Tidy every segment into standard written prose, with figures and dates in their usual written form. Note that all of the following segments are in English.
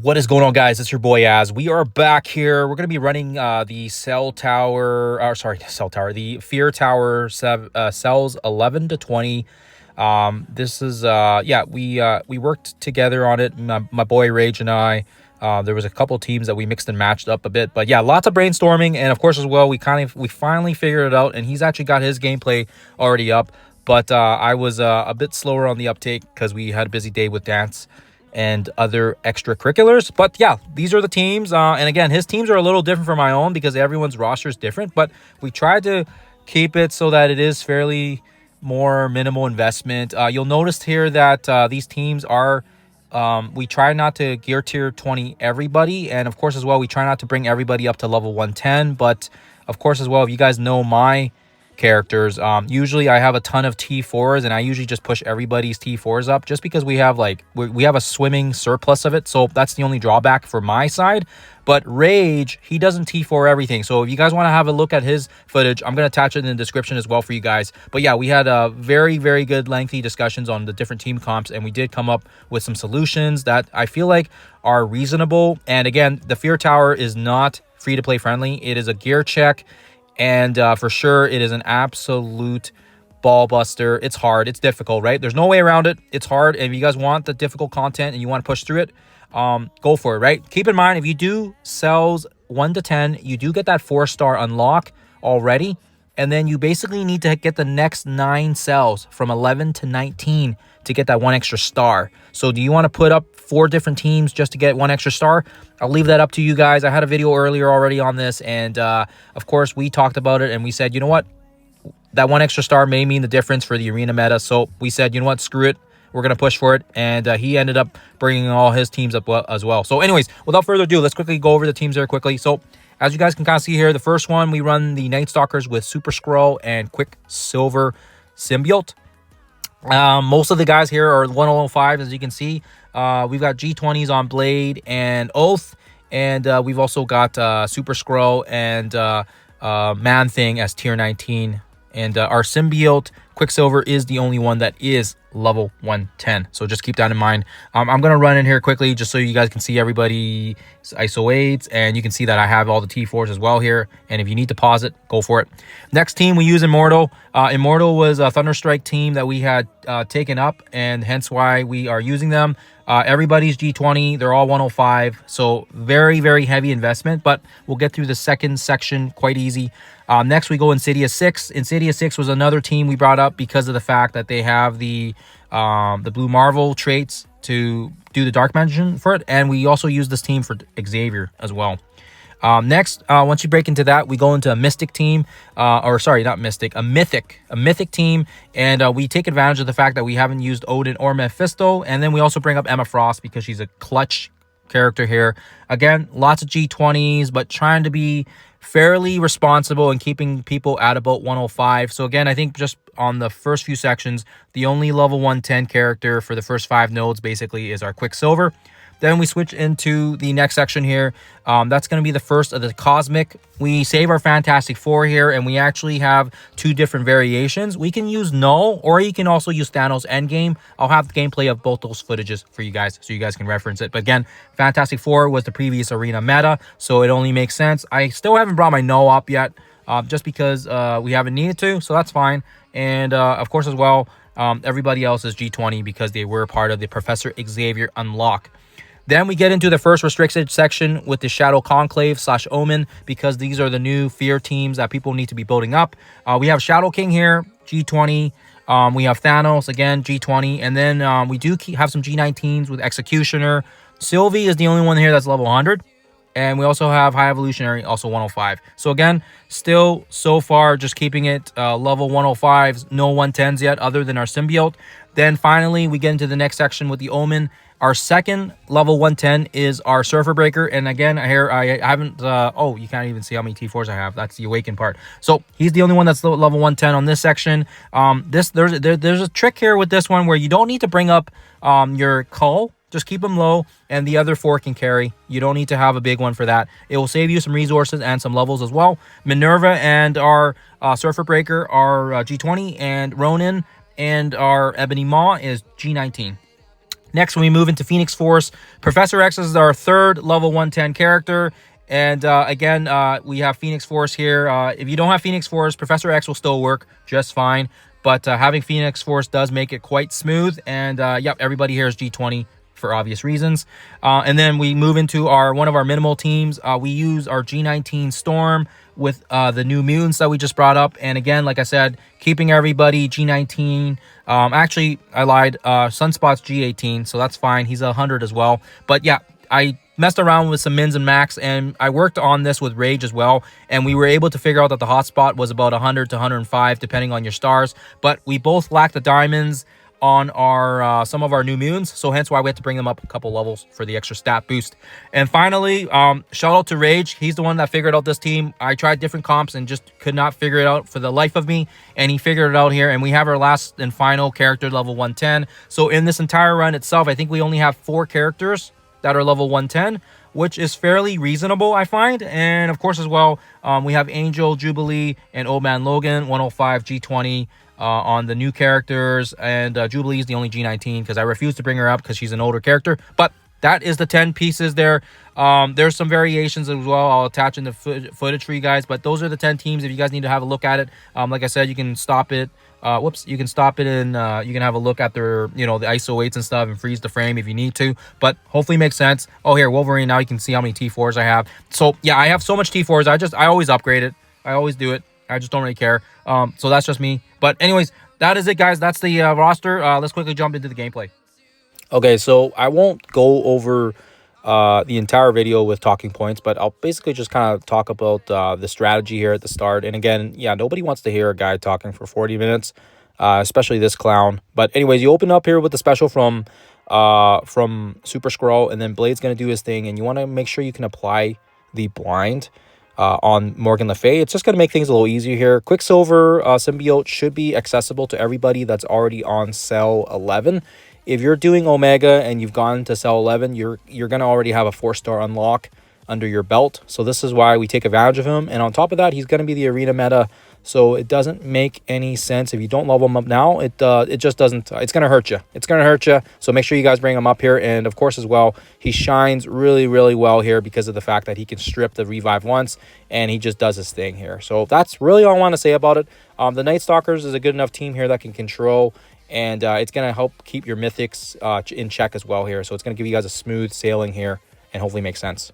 What is going on, guys? It's your boy Az. We are back here. We're going to be running the the Fear Tower cells 11 to 20. This is we worked together on it. My boy RAYGE and I. There was a couple teams that we mixed and matched up a bit, but yeah, lots of brainstorming, and of course as well, we finally figured it out, and he's actually got his gameplay already up. But I was a bit slower on the uptake because we had a busy day with dance and other extracurriculars. But yeah, these are the teams, and again, his teams are a little different from my own because everyone's roster is different, but we tried to keep it so that it is fairly more minimal investment. You'll notice here that these teams are we try not to gear tier 20 everybody, and of course as well we try not to bring everybody up to level 110. But of course as well, if you guys know my characters, usually I have a ton of T4s, and I usually just push everybody's T4s up just because we have we have a swimming surplus of it. So that's the only drawback for my side. But RAYGE, he doesn't T4 everything. So if you guys want to have a look at his footage, I'm going to attach it in the description as well for you guys. But yeah, we had very, very good lengthy discussions on the different team comps, and we did come up with some solutions that I feel like are reasonable. And again, the Fear Tower is not free to play friendly. It is a gear check. And for sure, it is an absolute ball buster. It's hard. It's difficult, right? There's no way around it. It's hard. And if you guys want the difficult content and you want to push through it, go for it, right? Keep in mind, if you do cells 1 to 10, you do get that 4-star unlock already. And then you basically need to get the next 9 cells from 11 to 19 to get that 1 extra star. So do you want to put up 4 different teams just to get 1 extra star? I'll leave that up to you guys. I had a video earlier already on this, and of course we talked about it, and we said, you know what, that 1 extra star may mean the difference for the arena meta. So we said, you know what, screw it, we're gonna push for it. And he ended up bringing all his teams up as well. So anyways, without further ado, let's quickly go over the teams very quickly. So as you guys can kind of see here, the first one, we run the Night Stalkers with Super Scroll and Quicksilver Symbiote. Most of the guys here are 105, as you can see. We've got G20s on Blade and Oath, and we've also got Super Scroll and Man Thing as tier 19. And our Symbiote Quicksilver is the only one that is level 110. So just keep that in mind. I'm going to run in here quickly just so you guys can see everybody's ISO 8s. And you can see that I have all the T4s as well here. And if you need to pause it, go for it. Next team, we use Immortal. Immortal was a Thunderstrike team that we had taken up, and hence why we are using them. Everybody's G20. They're all 105. So very, very heavy investment. But we'll get through the second section quite easy. Next, we go Insidious 6. Insidious 6 was another team we brought up because of the fact that they have the Blue Marvel traits to do the Dark Mansion for it. And we also use this team for Xavier as well. Next, once you break into that, we go into a Mystic team. A Mythic team. And we take advantage of the fact that we haven't used Odin or Mephisto. And then we also bring up Emma Frost because she's a clutch character here. Again, lots of G20s, but trying to be fairly responsible and keeping people at about 105. So again, I think just on the first few sections, the only level 110 character for the first 5 nodes basically is our Quicksilver. Then we switch into the next section here. That's going to be the first of the Cosmic. We save our Fantastic Four here, and we actually have 2 different variations. We can use Null, or you can also use Thanos Endgame. I'll have the gameplay of both those footages for you guys, so you guys can reference it. But again, Fantastic Four was the previous arena meta, so it only makes sense. I still haven't brought my Null up yet, just because we haven't needed to, so that's fine. And of course as well, everybody else is G20 because they were part of the Professor Xavier unlock. Then we get into the first restricted section with the Shadow Conclave / Omen, because these are the new Fear teams that people need to be building up. We have Shadow King here, G20. We have Thanos, again, G20. And then we do have some G19s with Executioner. Sylvie is the only one here that's level 100. And we also have High Evolutionary, also 105. So again, still so far just keeping it level 105s, no 110s yet other than our Symbiote. Then finally, we get into the next section with the Omen. Our second level 110 is our Surfer Breaker. And again, here I haven't, oh, you can't even see how many T4s I have. That's the Awakened part. So he's the only one that's level 110 on this section. There's a trick here with this one where you don't need to bring up your Cull. Just keep them low, and the other 4 can carry. You don't need to have a big one for that. It will save you some resources and some levels as well. Minerva and our Surfer Breaker are G20, and Ronin and our Ebony Maw is G19. Next, when we move into Phoenix Force, Professor X is our third level 110 character. And again, we have Phoenix Force here. If you don't have Phoenix Force, Professor X will still work just fine. But having Phoenix Force does make it quite smooth. And yep, everybody here is G20 for obvious reasons. And then we move into one of our minimal teams. We use our G19 Storm with the new mutants that we just brought up. And again, like I said, keeping everybody G19. Actually, I lied. Sunspot's G18, so that's fine. He's 100 as well. But yeah, I messed around with some mins and max, and I worked on this with Rage as well, and we were able to figure out that the hotspot was about 100 to 105 depending on your stars, but we both lacked the diamonds on our some of our new mutants, so hence why we had to bring them up a couple levels for the extra stat boost. And finally, shout out to Rage. He's the one that figured out this team. I tried different comps and just could not figure it out for the life of me, and he figured it out here, and we have our last and final character level 110. So in this entire run itself, I think we only have 4 characters that are level 110, which is fairly reasonable, I find. And of course, as well, we have Angel, Jubilee, and Old Man Logan, 105, G20 on the new characters. And Jubilee is the only G19 because I refuse to bring her up because she's an older character. But that is the 10 pieces there. There's some variations as well. I'll attach in the footage for you guys. But those are the 10 teams if you guys need to have a look at it. Like I said, you can stop it. You can stop it and you can have a look at their, the ISO weights and stuff and freeze the frame if you need to, but hopefully makes sense. Oh, here, Wolverine, now you can see how many T4s I have. So yeah, I have so much T4s. I always upgrade it. I always do it. I just don't really care. So that's just me. But anyways, that is it, guys. That's the roster. Let's quickly jump into the gameplay. Okay, so I won't go over the entire video with talking points, but I'll basically just kind of talk about the strategy here at the start. And again, yeah, nobody wants to hear a guy talking for 40 minutes, especially this clown. But anyways, you open up here with the special from Super Skrull, and then Blade's going to do his thing, and you want to make sure you can apply the blind on Morgan Le Fay. It's just going to make things a little easier here. Quicksilver symbiote should be accessible to everybody that's already on cell 11. If you're doing Omega and you've gone to cell 11, you're going to already have a 4-star unlock under your belt. So this is why we take advantage of him. And on top of that, he's going to be the arena meta. So it doesn't make any sense if you don't level him up now. It just doesn't. It's going to hurt you. It's going to hurt you. So make sure you guys bring him up here. And of course, as well, he shines really, really well here because of the fact that he can strip the revive once and he just does his thing here. So that's really all I want to say about it. The Night Stalkers is a good enough team here that can control. And it's going to help keep your mythics in check as well here. So it's going to give you guys a smooth sailing here and hopefully make sense.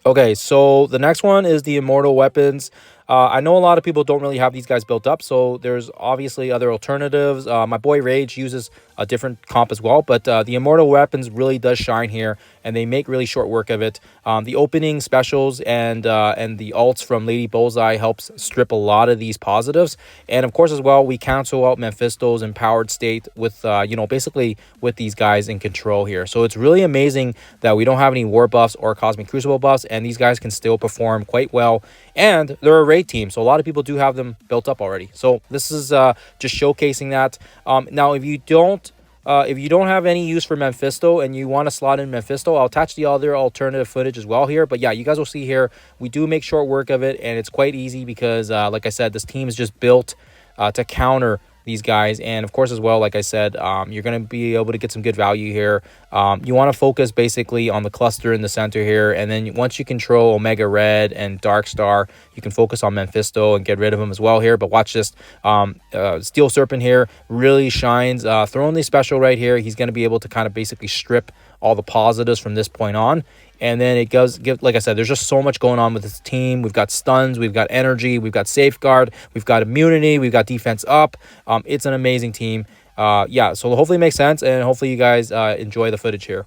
Okay, so the next one is the immortal weapons. I know a lot of people don't really have these guys built up, so there's obviously other alternatives. My boy Rage uses a different comp as well, but the immortal weapons really does shine here, and they make really short work of it. The opening specials and the ults from Lady Bullseye helps strip a lot of these positives, and of course as well we cancel out Mephisto's empowered state with basically with these guys in control here. So it's really amazing that we don't have any war buffs or cosmic crucible buffs, and these guys can still perform quite well, and they're a raid team, so a lot of people do have them built up already. So this is just showcasing that. Now if you don't have any use for Mephisto and you want to slot in Mephisto, I'll attach the other alternative footage as well here. But yeah, you guys will see here, we do make short work of it, and it's quite easy because like I said, this team is just built to counter these guys. And of course as well, like I said, you're going to be able to get some good value here. You want to focus basically on the cluster in the center here, and then once you control Omega Red and Dark Star, you can focus on Mephisto and get rid of him as well here. But watch this, Steel Serpent here really shines. Throwing the special right here, he's going to be able to kind of basically strip all the positives from this point on. And then it does give, like I said, there's just so much going on with this team. We've got stuns, we've got energy, we've got safeguard, we've got immunity, we've got defense up. It's an amazing team. Yeah, so hopefully it makes sense, and hopefully you guys enjoy the footage here.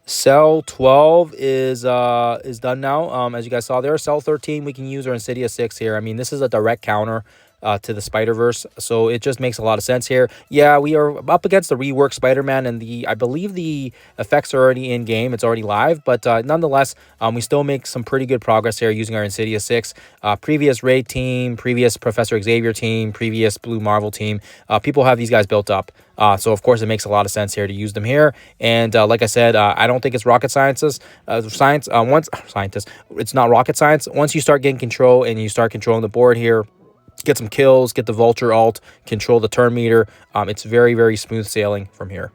Cell 12 is done now. As you guys saw there, cell 13 we can use our Insidious 6 here. I mean, this is a direct counter to the Spider-Verse, so it just makes a lot of sense here. Yeah, we are up against the rework Spider-Man, and I believe the effects are already in game. It's already live, but nonetheless, we still make some pretty good progress here using our Insidious 6. Previous Raid team, previous Professor Xavier team, previous Blue Marvel team, people have these guys built up. So of course it makes a lot of sense here to use them here. And like I said, I don't think it's rocket sciences. Once scientists, it's not rocket science. Once you start getting control and you start controlling the board here, get some kills, get the Vulture alt, control the turn meter. It's very, very smooth sailing from here.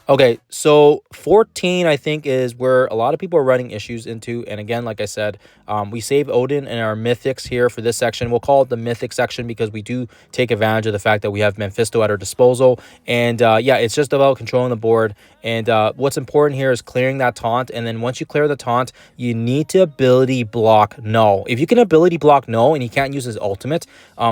Okay, so 14, I think, is where a lot of people are running issues into. And again, like I said, we save Odin and our mythics here for this section. We'll call it the mythic section because we do take advantage of the fact that we have Mephisto at our disposal. And yeah, it's just about controlling the board. And what's important here is clearing that taunt. And then once you clear the taunt, you need to ability block no. If you can ability block no and he can't use his ultimate,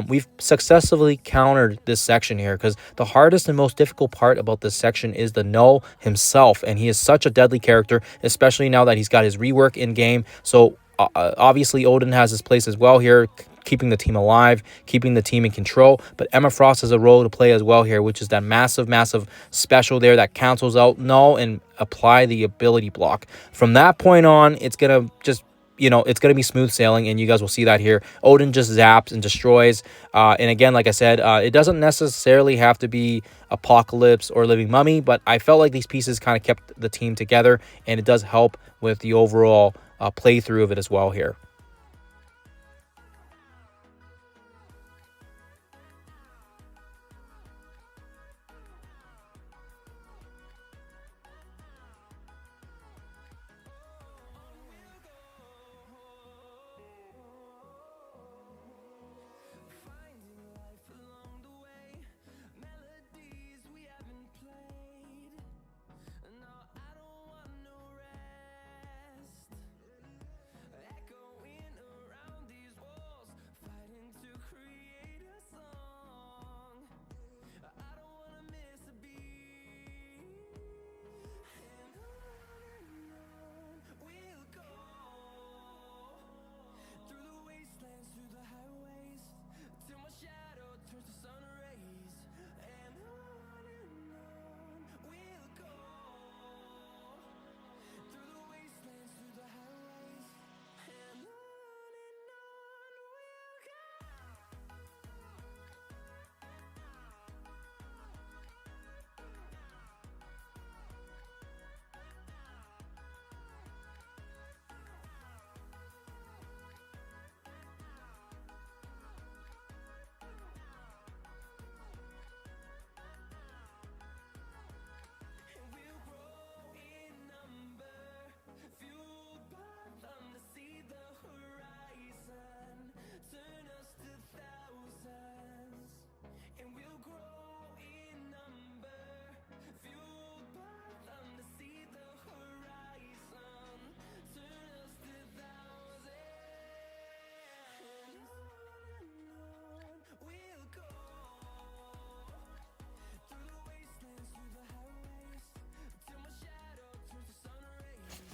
we've successfully countered this section here, because the hardest and most difficult part about this section is the no himself, and he is such a deadly character, especially now that he's got his rework in game. So obviously Odin has his place as well here, keeping the team alive, keeping the team in control. But Emma Frost has a role to play as well here, which is that massive special there that cancels out no and apply the ability block. From that point on, it's gonna just, it's going to be smooth sailing, and you guys will see that here. Odin just zaps and destroys. And again, like I said, it doesn't necessarily have to be Apocalypse or Living Mummy, but I felt like these pieces kind of kept the team together, and it does help with the overall playthrough of it as well here.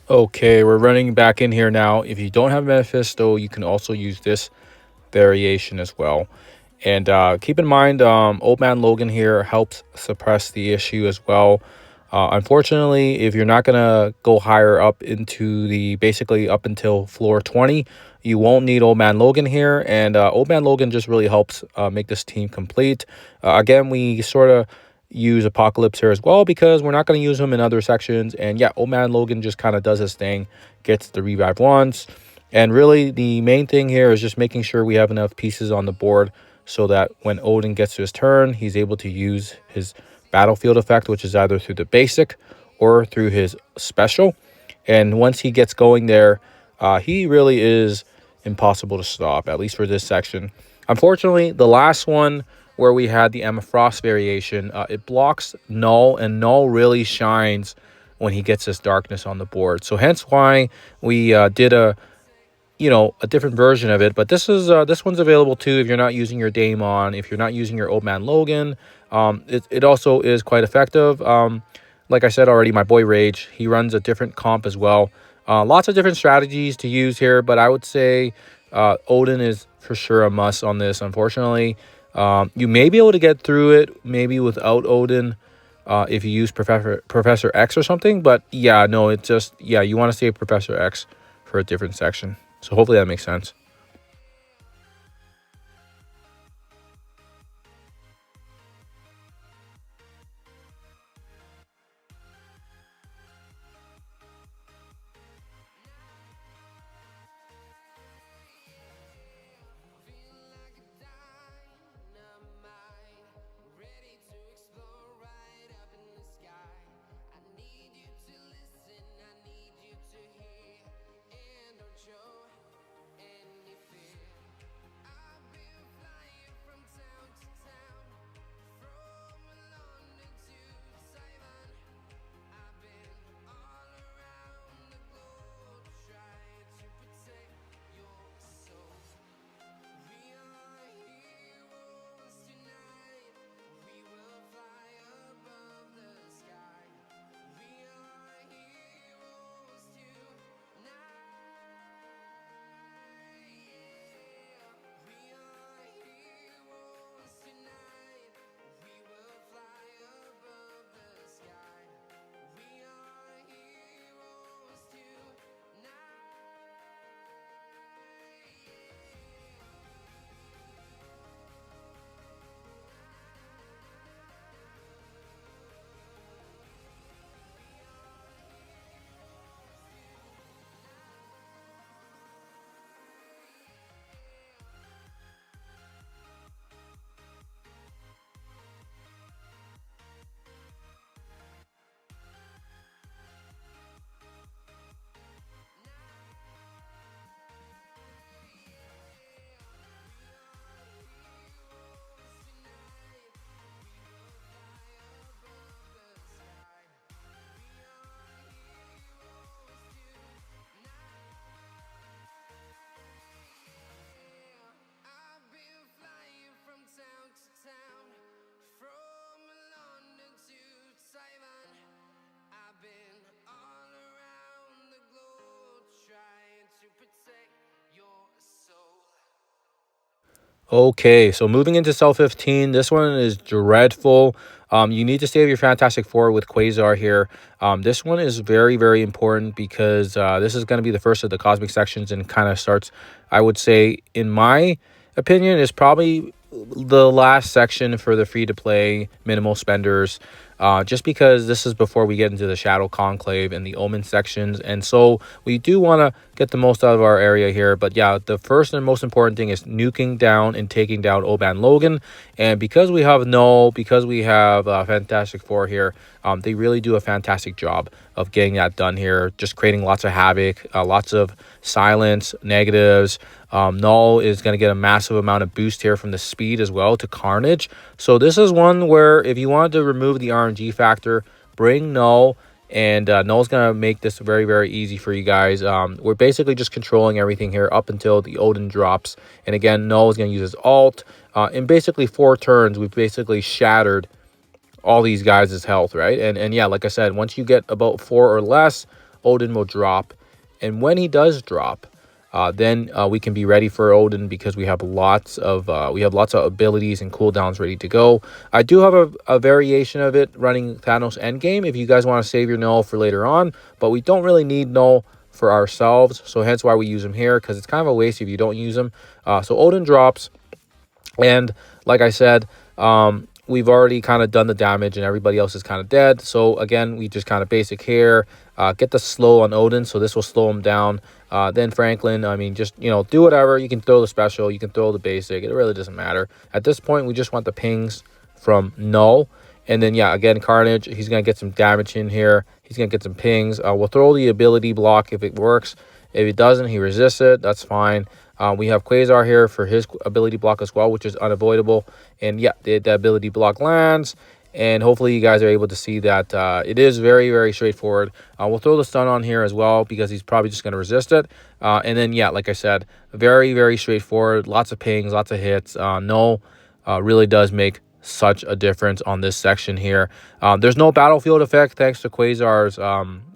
Okay, we're running back in here now. If you don't have Mephisto, you can also use this variation as well. And keep in mind, Old Man Logan here helps suppress the issue as well. Unfortunately, if you're not going to go higher up into the basically up until floor 20, you won't need Old Man Logan here. And Old Man Logan just really helps make this team complete. Again, we sort of use Apocalypse here as well because we're not going to use him in other sections. And yeah, Old Man Logan just kind of does his thing, gets the revive once. And really, the main thing here is just making sure we have enough pieces on the board so that when Odin gets to his turn, he's able to use his battlefield effect, which is either through the basic or through his special. And once he gets going there, he really is impossible to stop, at least for this section. Unfortunately, the last one where we had the Emma Frost variation, it blocks Null, and Null really shines when he gets this darkness on the board. So hence why we did a different version of it. But this one's available too if you're not using your Daemon, if you're not using your Old Man Logan. It also is quite effective. Like I said already, my boy Rage, he runs a different comp as well. Lots of different strategies to use here, but I would say Odin is for sure a must on this. Unfortunately, you may be able to get through it maybe without Odin if you use Professor X or something. But yeah, no, it's just, yeah, you want to save Professor X for a different section. So hopefully that makes sense. Okay, so moving into cell 15, this one is dreadful. You need to save your Fantastic Four with Quasar here. This one is very, very important because this is going to be the first of the cosmic sections and kind of starts, I would say, in my opinion, is probably the last section for the free-to-play minimal spenders. Just because this is before we get into the Shadow Conclave and the Omen sections. And so we do want to get the most out of our area here. But yeah, the first and most important thing is nuking down and taking down Oban Logan. And because we have Null, because we have Fantastic Four here, they really do a fantastic job of getting that done here. Just creating lots of havoc, lots of silence, negatives. Null is going to get a massive amount of boost here from the speed as well to Carnage. So this is one where if you wanted to remove the RNG factor, bring Null, and Null's going to make this very, very easy for you guys. We're basically just controlling everything here up until the Odin drops. And again, Null is going to use his ult. In basically 4 turns, we've basically shattered all these guys' health, right? And yeah, like I said, once you get about 4 or less, Odin will drop. And when he does drop, then we can be ready for Odin, because we have lots of abilities and cooldowns ready to go. I do have a variation of it running Thanos Endgame if you guys want to save your null for later on, but we don't really need null for ourselves, so hence why we use them here, because it's kind of a waste if you don't use them. So Odin drops, and like I said, we've already kind of done the damage and everybody else is kind of dead. So again, we just kind of basic here, get the slow on Odin, so this will slow him down. Then Franklin, I mean, just, do whatever. You can throw the special, you can throw the basic, it really doesn't matter. At this point, we just want the pings from null. And then, yeah, again, Carnage, he's going to get some damage in here. He's going to get some pings. We'll throw the ability block if it works. If it doesn't, he resists it. That's fine. We have Quasar here for his ability block as well, which is unavoidable. And yeah, the ability block lands. And hopefully you guys are able to see that it is very, very straightforward. We'll throw the stun on here as well, because he's probably just going to resist it. And then, yeah, like I said, very, very straightforward. Lots of pings, lots of hits. No, really does make such a difference on this section here. There's no battlefield effect thanks to Quasar's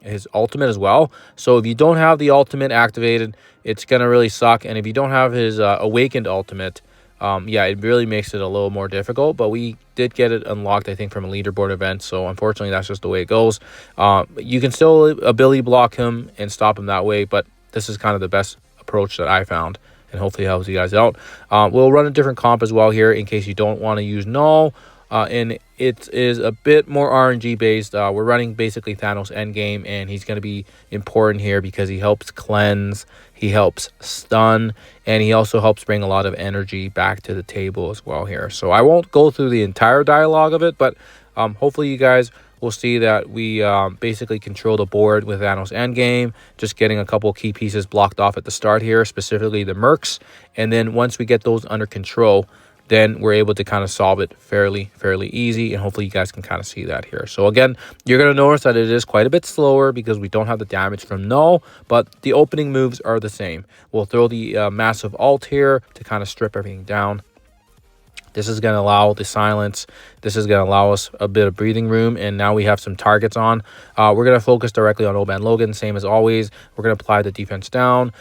his ultimate as well. So if you don't have the ultimate activated, it's gonna really suck. And if you don't have his awakened ultimate, yeah, it really makes it a little more difficult. But we did get it unlocked, I think, from a leaderboard event, so unfortunately that's just the way it goes. You can still ability block him and stop him that way, but this is kind of the best approach that I found, and hopefully it helps you guys out. We'll run a different comp as well here in case you don't want to use null. And it is a bit more RNG based. We're running basically Thanos Endgame, and he's going to be important here because he helps cleanse, he helps stun, and he also helps bring a lot of energy back to the table as well here. So I won't go through the entire dialogue of it, but hopefully you guys will see that we basically control the board with Thanos Endgame, just getting a couple key pieces blocked off at the start here, specifically the mercs. And then once we get those under control, then we're able to kind of solve it fairly easy, and hopefully you guys can kind of see that here. So again, you're going to notice that it is quite a bit slower because we don't have the damage from null, but the opening moves are the same. We'll throw the massive ult here to kind of strip everything down. This is going to allow the silence. This is going to allow us a bit of breathing room. And now we have some targets on. We're going to focus directly on Oban Logan, same as always. We're going to apply the defense down.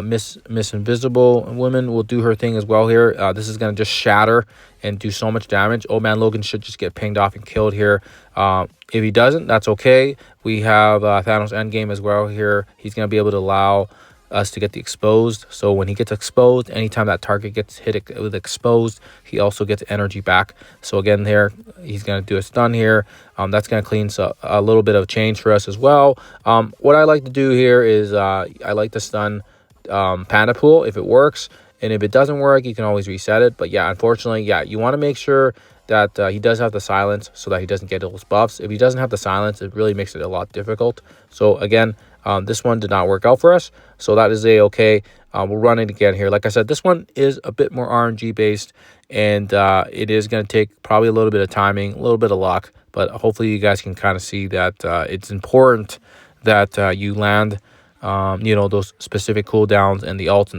Miss Invisible Woman will do her thing as well here. This is going to just shatter and do so much damage. Oban Logan should just get pinged off and killed here. If he doesn't, that's okay. We have Thanos Endgame as well here. He's going to be able to allow us to get the exposed. So when he gets exposed, anytime that target gets hit with exposed, he also gets energy back. So again, there he's going to do a stun here. That's going to clean a little bit of change for us as well. What I like to do here is I like to stun Panda Pool if it works, and if it doesn't work, you can always reset it. But yeah, unfortunately, yeah, you want to make sure that he does have the silence so that he doesn't get those buffs. If he doesn't have the silence, it really makes it a lot difficult. So again, this one did not work out for us, so that is okay. We'll run it again here. Like I said, this one is a bit more RNG based, and it is going to take probably a little bit of timing, a little bit of luck, but hopefully you guys can kind of see that it's important that you land those specific cooldowns and the ults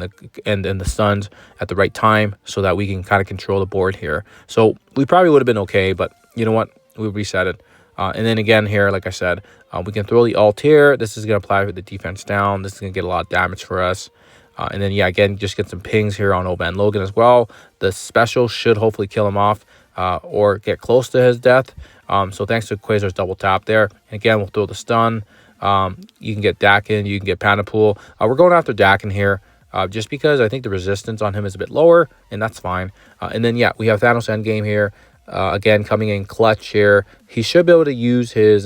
and the stuns at the right time, so that we can kind of control the board here. So we probably would have been okay, but you know what, we reset it. And then again here, like I said, we can throw the ult here. This is going to apply with the defense down. This is going to get a lot of damage for us. And then, yeah, again, just get some pings here on Oban Logan as well. The special should hopefully kill him off or get close to his death. So thanks to Quasar's double tap there. And again, we'll throw the stun. You can get Dakin, you can get Panapool. We're going after Dakin here just because I think the resistance on him is a bit lower, and that's fine. And then, yeah, we have Thanos Endgame here. Again, coming in clutch here. He should be able to use his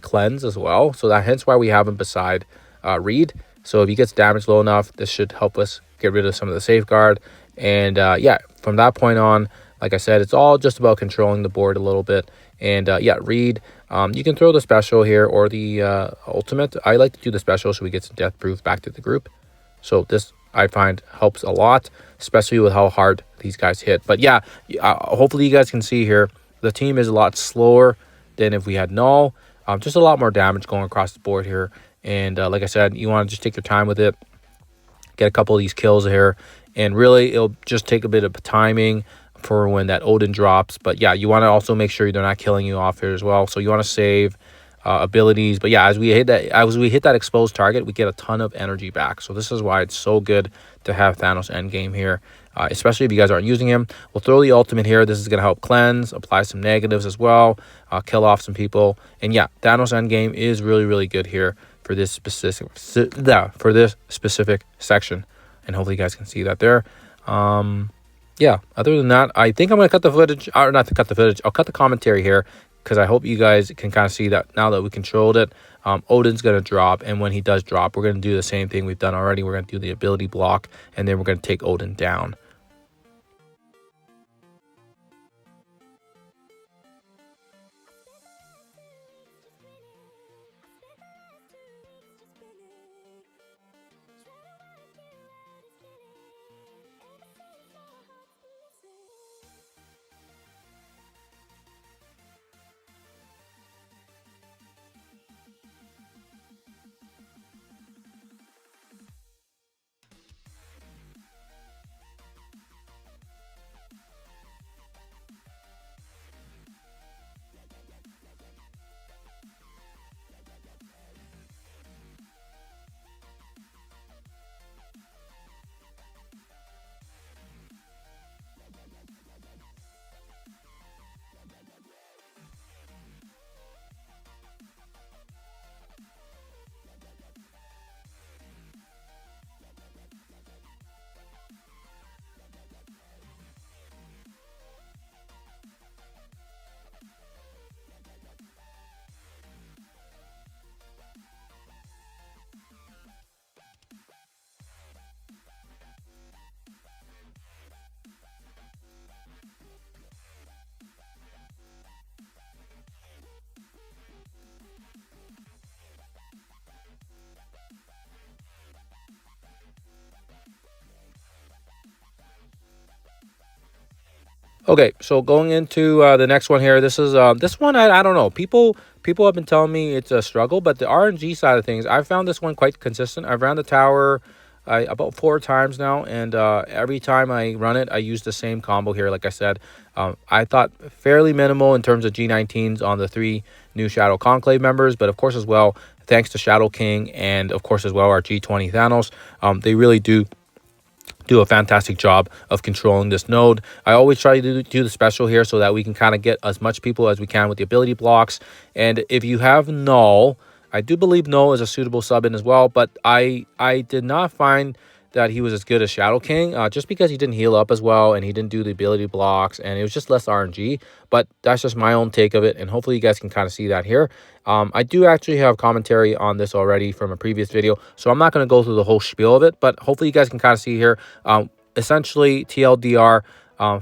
cleanse as well, so that hence why we have him beside Reed. So if he gets damage low enough, this should help us get rid of some of the safeguard. And yeah, from that point on, like I said, it's all just about controlling the board a little bit. And yeah, Reed, you can throw the special here or the ultimate. I like to do the special so we get some death proof back to the group. So this, I find, helps a lot, especially with how hard these guys hit. But yeah, hopefully you guys can see here, the team is a lot slower than if we had null. Just a lot more damage going across the board here. And like I said, you want to just take your time with it, get a couple of these kills here, and really it'll just take a bit of timing for when that Odin drops. But yeah, you want to also make sure they're not killing you off here as well. So you want to save abilities. But yeah, as we hit that exposed target, we get a ton of energy back. So this is why it's so good to have Thanos Endgame here, especially if you guys aren't using him. We'll throw the ultimate here. This is going to help cleanse, apply some negatives as well, kill off some people. And yeah, Thanos Endgame is really, really good here for this specific section. And hopefully you guys can see that there. Yeah, other than that, I think I'm going to cut the footage, or not to cut the footage, I'll cut the commentary here, because I hope you guys can kind of see that now that we controlled it. Odin's going to drop, and when he does drop, we're going to do the same thing we've done already. We're going to do the ability block, and then we're going to take Odin down. Okay, so going into the next one here, this is this one I don't know. People have been telling me it's a struggle, but the RNG side of things, I found this one quite consistent. I've ran the tower about 4 times now, and every time I run it, I use the same combo here. Like I said, I thought fairly minimal in terms of G19s on the 3 new Shadow Conclave members, but of course as well, thanks to Shadow King and of course as well our G20 Thanos, they really do a fantastic job of controlling this node. I always try to do the special here so that we can kind of get as much people as we can with the ability blocks. And if you have Null, I do believe Null is a suitable sub in as well, but I did not find that he was as good as Shadow King, just because he didn't heal up as well and he didn't do the ability blocks, and it was just less RNG. But that's just my own take of it, and hopefully you guys can kind of see that here. I do actually have commentary on this already from a previous video, so I'm not going to go through the whole spiel of it, but hopefully you guys can kind of see here. Essentially, TLDR,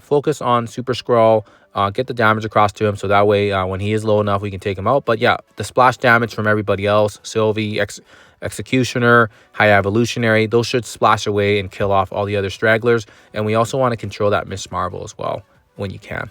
focus on Super Scroll, get the damage across to him, so that way when he is low enough, we can take him out. But yeah, the splash damage from everybody else, Sylvie, Executioner, High Evolutionary, those should splash away and kill off all the other stragglers. And we also want to control that Miss Marvel as well when you can.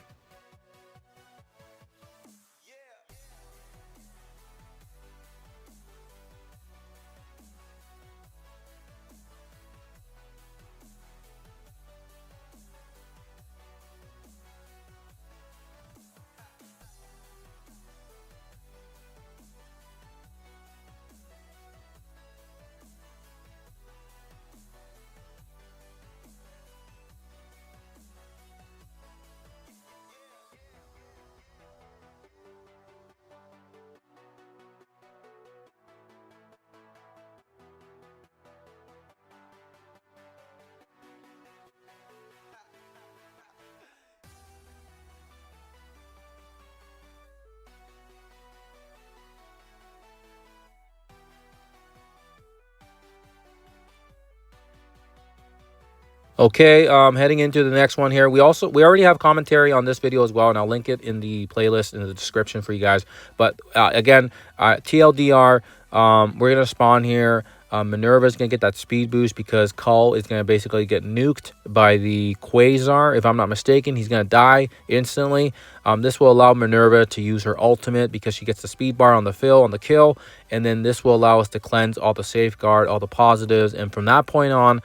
Okay, heading into the next one here. We already have commentary on this video as well, and I'll link it in the playlist in the description for you guys. But again, TLDR, we're gonna spawn here. Minerva is gonna get that speed boost because Cull is gonna basically get nuked by the Quasar. If I'm not mistaken, he's gonna die instantly. This will allow Minerva to use her ultimate because she gets the speed bar on the kill, and then this will allow us to cleanse all the safeguard, all the positives, and from that point on,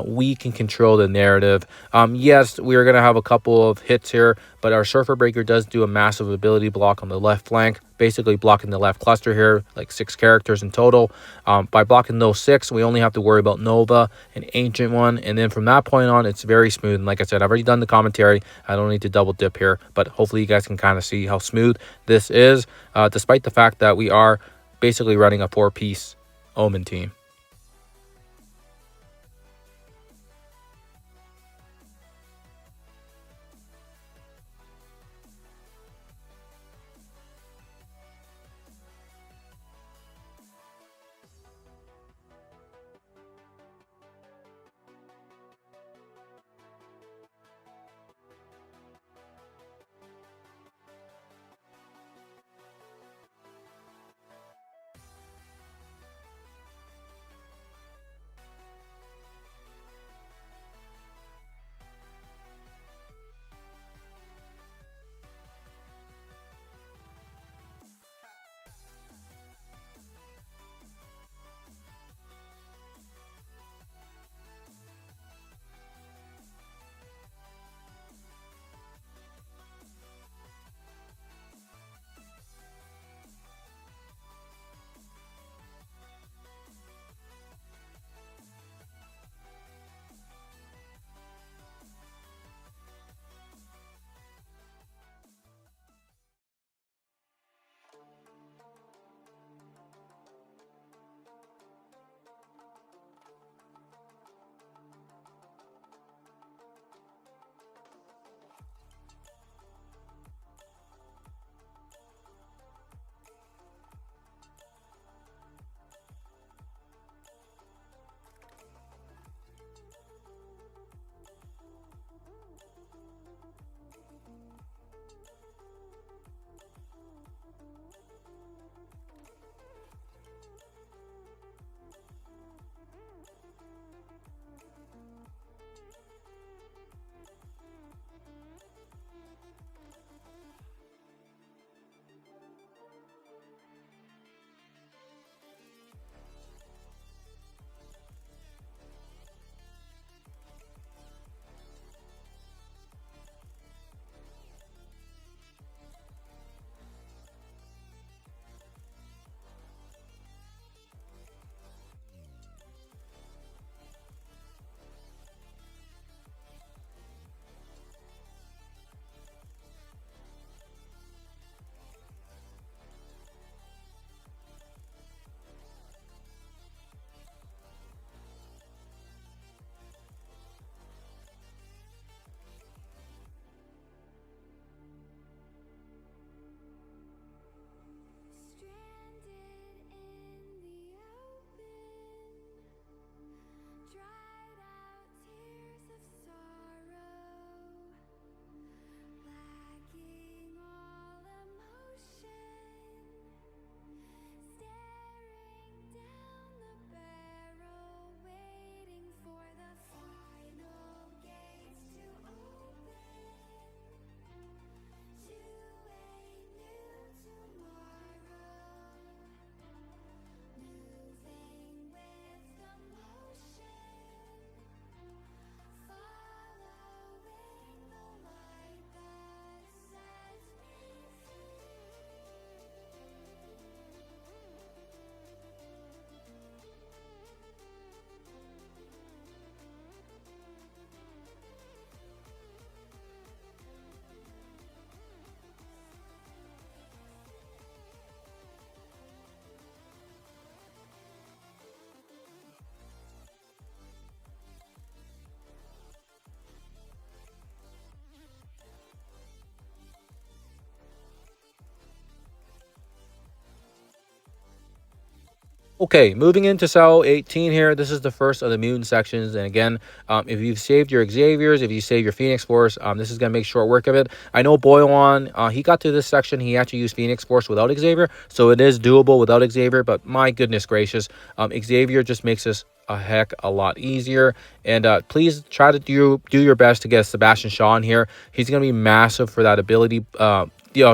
we can control the narrative. Yes, we're going to have a couple of hits here, but our Surfer Breaker does do a massive ability block on the left flank, basically blocking the left cluster here, like 6 characters in total. By blocking those 6, we only have to worry about Nova, an Ancient one, and then from that point on, it's very smooth. And like I said, I've already done the commentary. I don't need to double dip here, but hopefully you guys can kind of see how smooth this is, despite the fact that we are basically running a 4-piece Omen team. Okay, moving into cell 18 here. This is the first of the mutant sections. And again, if you've saved your Xaviers, if you save your Phoenix Force, this is going to make short work of it. I know Boyan, he got to this section. He actually used Phoenix Force without Xavier. So it is doable without Xavier. But my goodness gracious, Xavier just makes this a heck a lot easier. And please try to do your best to get Sebastian Shaw in here. He's going to be massive for that ability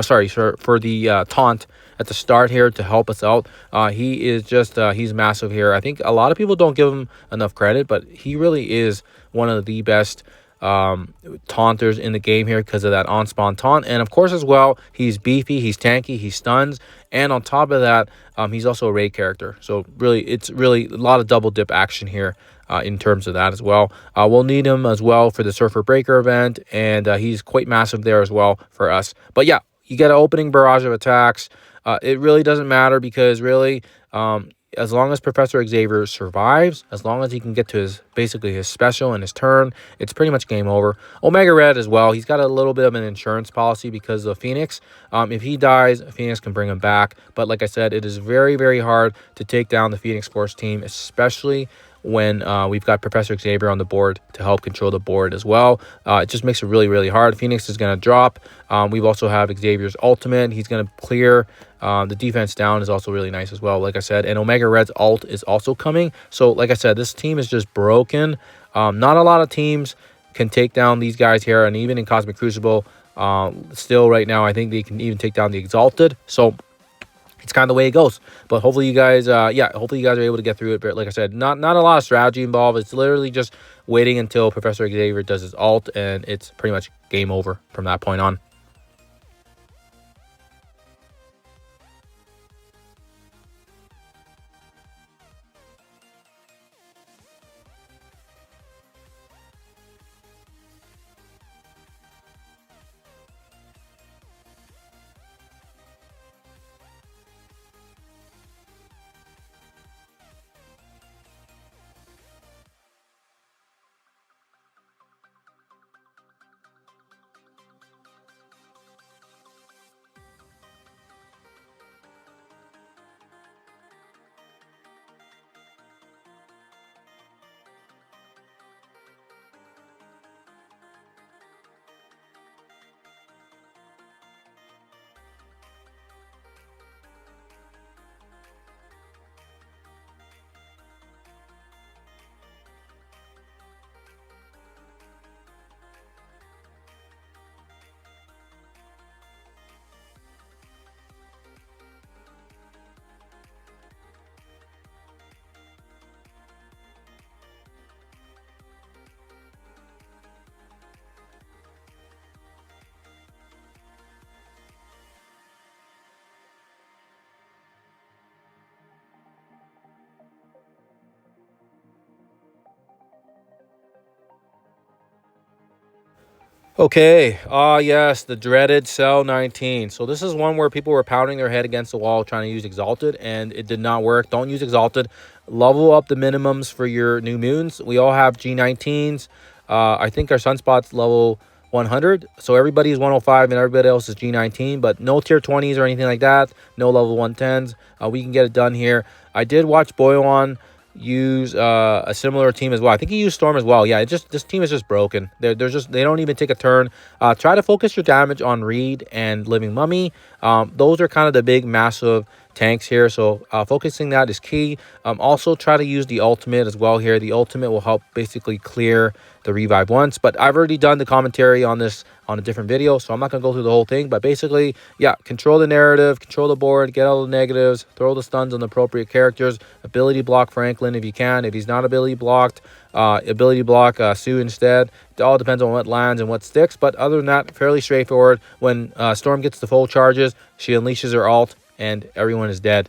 sorry, for the taunt at the start here to help us out. He is just he's massive here. I think a lot of people don't give him enough credit, but he really is one of the best taunters in the game here because of that on spawn taunt. And of course, as well, he's beefy, he's tanky, he stuns, and on top of that, he's also a raid character. So really, it's really a lot of double dip action here. In terms of that as well, we'll need him as well for the Surfer Breaker event, and he's quite massive there as well for us. But yeah, you get an opening barrage of attacks. It really doesn't matter because really, as long as Professor Xavier survives, as long as he can get to his basically his special and his turn, it's pretty much game over. Omega Red as well. He's got a little bit of an insurance policy because of Phoenix. If he dies, Phoenix can bring him back. But like I said, it is very, very hard to take down the Phoenix Force team, especially when we've got Professor Xavier on the board to help control the board as well. It just makes it really, really hard. Phoenix is going to drop. We've also have Xavier's ultimate. He's going to clear. The defense down is also really nice as well, like I said. And Omega Red's ult is also coming. So, like I said, this team is just broken. Not a lot of teams can take down these guys here. And even in Cosmic Crucible, still right now, I think they can even take down the Exalted. So, it's kind of the way it goes. But hopefully you guys, hopefully you guys are able to get through it. But like I said, not a lot of strategy involved. It's literally just waiting until Professor Xavier does his ult, and it's pretty much game over from that point on. Okay, yes, the dreaded Cell 19. So this is one where people were pounding their head against the wall trying to use Exalted, and it did not work. Don't use Exalted. Level up the minimums for your new moons. We all have G19s. I think our Sunspot's level 100, so everybody's 105 and everybody else is G19, but no tier 20s or anything like that. No level 110s. We can get it done here. I did watch Boyan use a similar team as well. I think he used Storm as well. Yeah, it just this team is just broken. They don't even take a turn. Try to focus your damage on Reed and Living Mummy. Those are kind of the big massive tanks here, so focusing that is key. Also try to use the ultimate as well here. The ultimate will help basically clear the revive once, but I've already done the commentary on this on a different video, so I'm not going to go through the whole thing. But basically, yeah, control the narrative, control the board, get all the negatives, throw the stuns on the appropriate characters, ability block Franklin if you can. If he's not ability blocked, ability block Sue instead. It all depends on what lands and what sticks, but other than that, fairly straightforward. When Storm gets the full charges, she unleashes her ult and everyone is dead.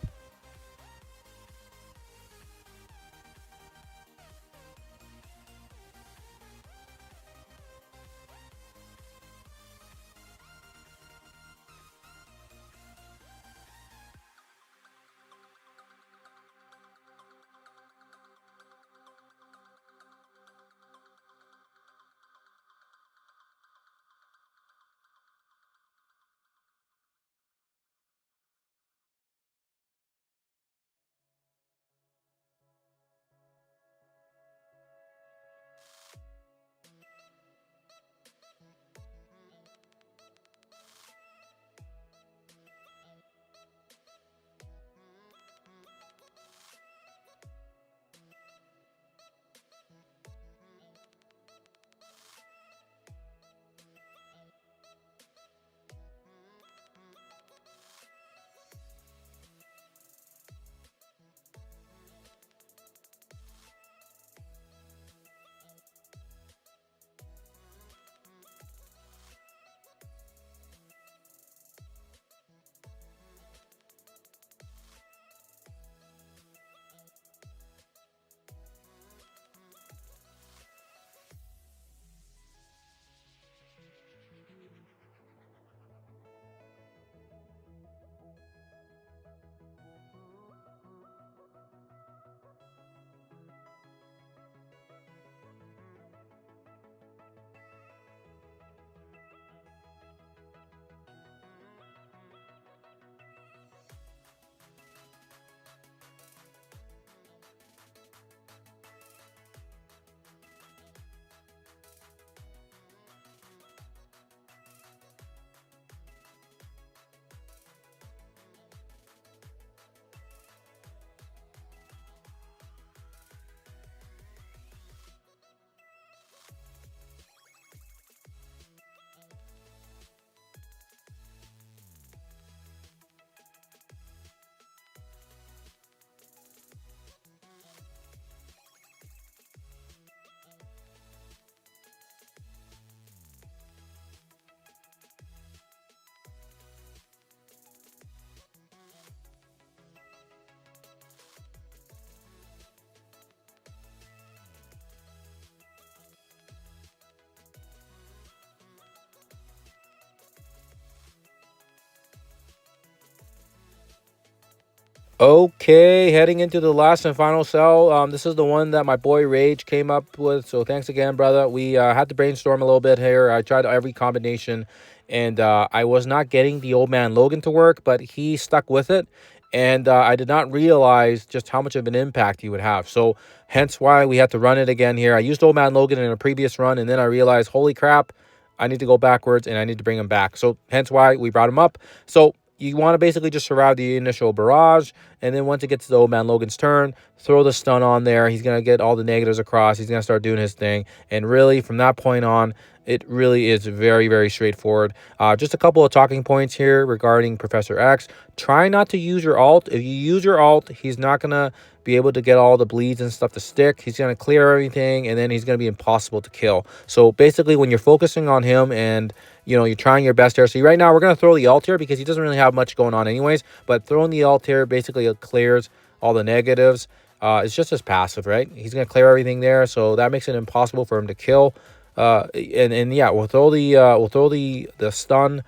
Okay, heading into the last and final cell. This is the one that my boy Rage came up with. So thanks again, brother. We had to brainstorm a little bit here. I tried every combination, and I was not getting the old man Logan to work, but he stuck with it. And I did not realize just how much of an impact he would have. So hence why we had to run it again here. I used old man Logan in a previous run, and then I realized, holy crap, I need to go backwards and I need to bring him back. So hence why we brought him up. So you want to basically just surround the initial barrage, and then once it gets to the old man Logan's turn, throw the stun on there. He's going to get all the negatives across. He's going to start doing his thing. And really, from that point on, it really is very, very straightforward. Just a couple of talking points here regarding Professor X. Try not to use your ult. If you use your ult, he's not going to be able to get all the bleeds and stuff to stick. He's going to clear everything, and then he's going to be impossible to kill. So basically, when you're focusing on him and you're trying your best here. So right now, we're going to throw the ult here because he doesn't really have much going on anyways. But throwing the ult here basically clears all the negatives. It's just his passive, right? He's going to clear everything there. So that makes it impossible for him to kill. And yeah, we'll throw the stun.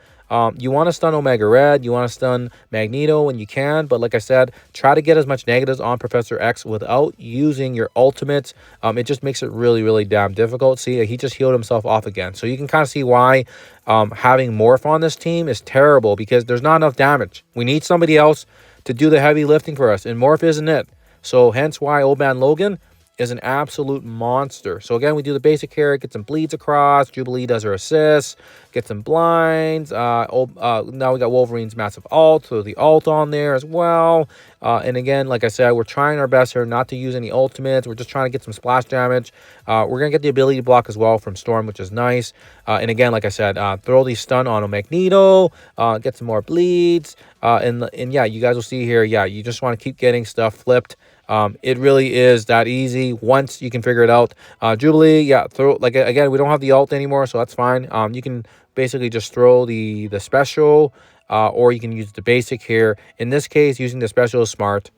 You want to stun Omega Red, you want to stun Magneto when you can, but like I said, try to get as much negatives on Professor X without using your ultimates. It just makes it really, really damn difficult. See, he just healed himself off again. So you can kind of see why having Morph on this team is terrible, because there's not enough damage. We need somebody else to do the heavy lifting for us, and Morph isn't it. So hence why Old Man Logan is an absolute monster. So again, we do the basic here, get some bleeds across. Jubilee does her assists, get some blinds. Now we got Wolverine's massive ult, so the ult on there as well. And again, like I said, we're trying our best here not to use any ultimates. We're just trying to get some splash damage. We're going to get the ability block as well from Storm, which is nice. And again, like I said, throw the stun on a Magneto, get some more bleeds. And yeah, you guys will see here, yeah, you just want to keep getting stuff flipped. It really is that easy once you can figure it out. Jubilee, yeah, throw, like, again, we don't have the ult anymore, so that's fine. You can basically just throw the special, or you can use the basic here. In this case, using the special is smart.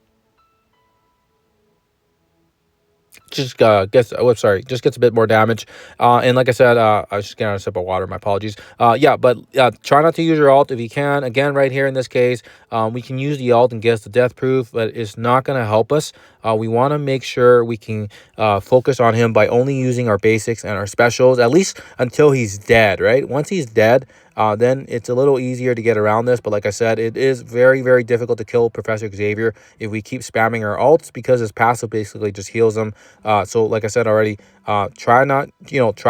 Just just gets a bit more damage. And like I said, I was just getting a sip of water, my apologies. Yeah, but try not to use your ult if you can. Again, right here in this case, we can use the ult and get us the death proof, but it's not going to help us. We want to make sure we can focus on him by only using our basics and our specials, at least until he's dead, right? Once he's dead, then it's a little easier to get around this. But like I said, it is very, very difficult to kill Professor Xavier if we keep spamming our ults, because his passive basically just heals him. So like I said already, try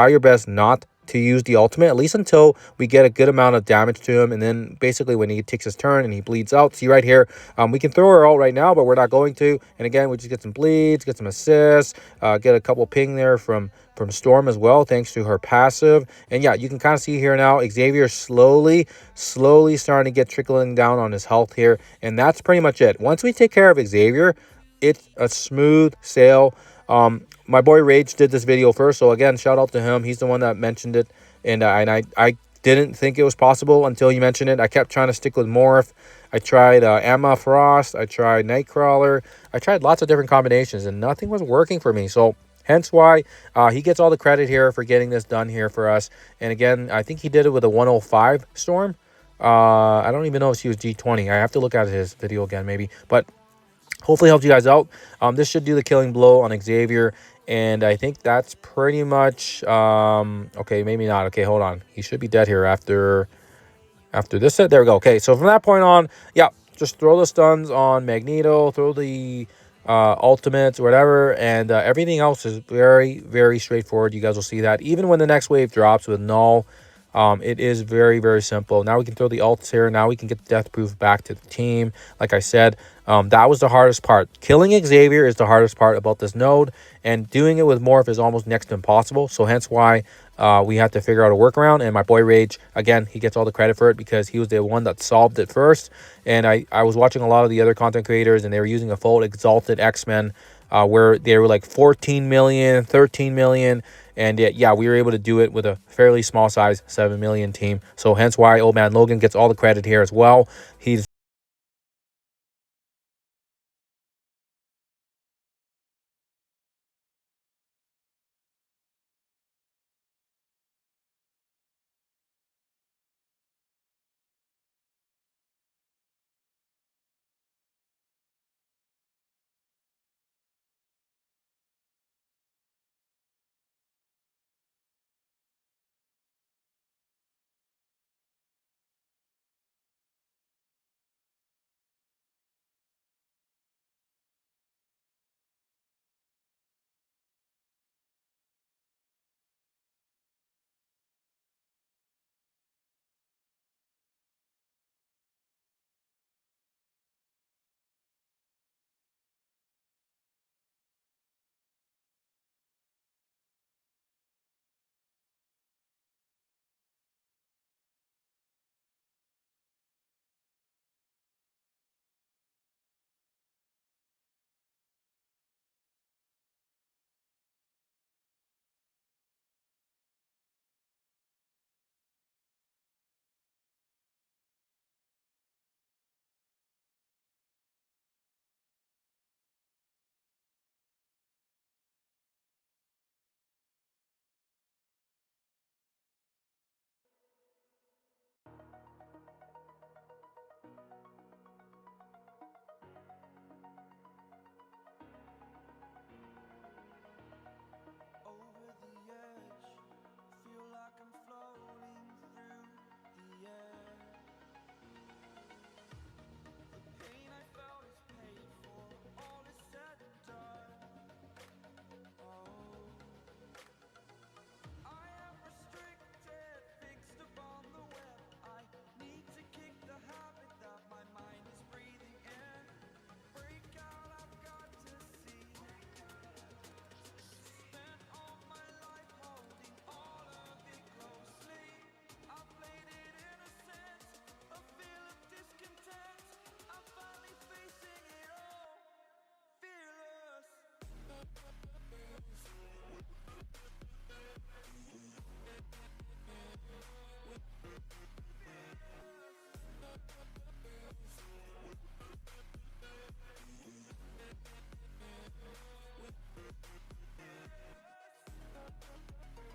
your best not to use the ultimate, at least until we get a good amount of damage to him. And then basically when he takes his turn and he bleeds out, see right here, we can throw our ult right now, but we're not going to. And again, we just get some bleeds, get some assists, get a couple ping there from Storm as well, thanks to her passive. And yeah, you can kind of see here now, Xavier slowly starting to get trickling down on his health here. And that's pretty much it. Once we take care of Xavier, it's a smooth sail. My boy Rage did this video first, so again, shout out to him. He's the one that mentioned it, and I didn't think it was possible until he mentioned it. I kept trying to stick with Morph. I tried Emma Frost. I tried Nightcrawler. I tried lots of different combinations, and nothing was working for me. So hence why he gets all the credit here for getting this done here for us. And again, I think he did it with a 105 Storm. I don't even know if she was G20. I have to look at his video again, maybe, but hopefully helped you guys out. This should do the killing blow on Xavier, and I think that's pretty much okay, maybe not. Okay, hold on, he should be dead here after this hit. There we go. Okay, so from that point on, yeah, just throw the stuns on Magneto, throw the ultimates, whatever, and everything else is very, very straightforward. You guys will see that even when the next wave drops with Null. It is very, very simple. Now we can throw the ults here. Now we can get the death proof back to the team. Like I said, that was the hardest part. Killing Xavier is the hardest part about this node, and doing it with Morph is almost next to impossible. So hence why we have to figure out a workaround. And my boy Rage, again, he gets all the credit for it because he was the one that solved it first. And I was watching a lot of the other content creators, and they were using a full Exalted X-Men where they were like 14 million, 13 million. And yeah, we were able to do it with a fairly small size 7 million team. So hence why Old Man Logan gets all the credit here as well. He's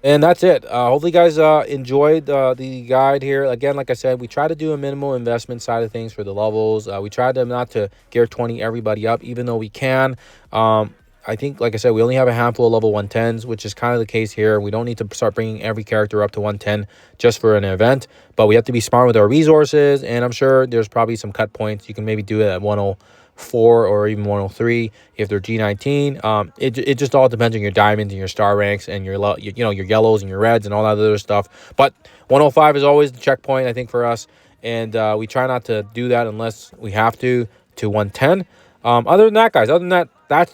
And that's it. Hopefully, you guys enjoyed the guide here. Again, like I said, we try to do a minimal investment side of things for the levels. We try to not to gear 20 everybody up, even though we can. I think, like I said, we only have a handful of level 110s, which is kind of the case here. We don't need to start bringing every character up to 110 just for an event, but we have to be smart with our resources, and I'm sure there's probably some cut points. You can maybe do it at 104 or even 103 if they're G19. It just all depends on your diamonds and your star ranks and your your yellows and your reds and all that other stuff. But 105 is always the checkpoint, I think, for us, and we try not to do that unless we have to 110. Other than that, guys, that's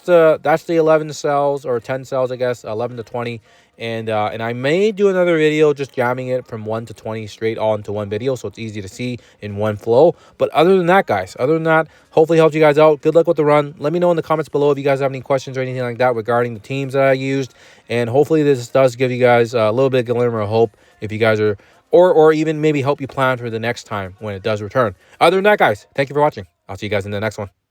the 11 cells or 10 cells, I guess, 11 to 20. And I may do another video just jamming it from 1 to 20 straight all into one video, so it's easy to see in one flow. But other than that, guys, hopefully helped you guys out. Good luck with the run. Let me know in the comments below if you guys have any questions or anything like that regarding the teams that I used. And hopefully this does give you guys a little bit of glimmer of hope if you guys are, or even maybe help you plan for the next time when it does return. Other than that, guys, thank you for watching. I'll see you guys in the next one.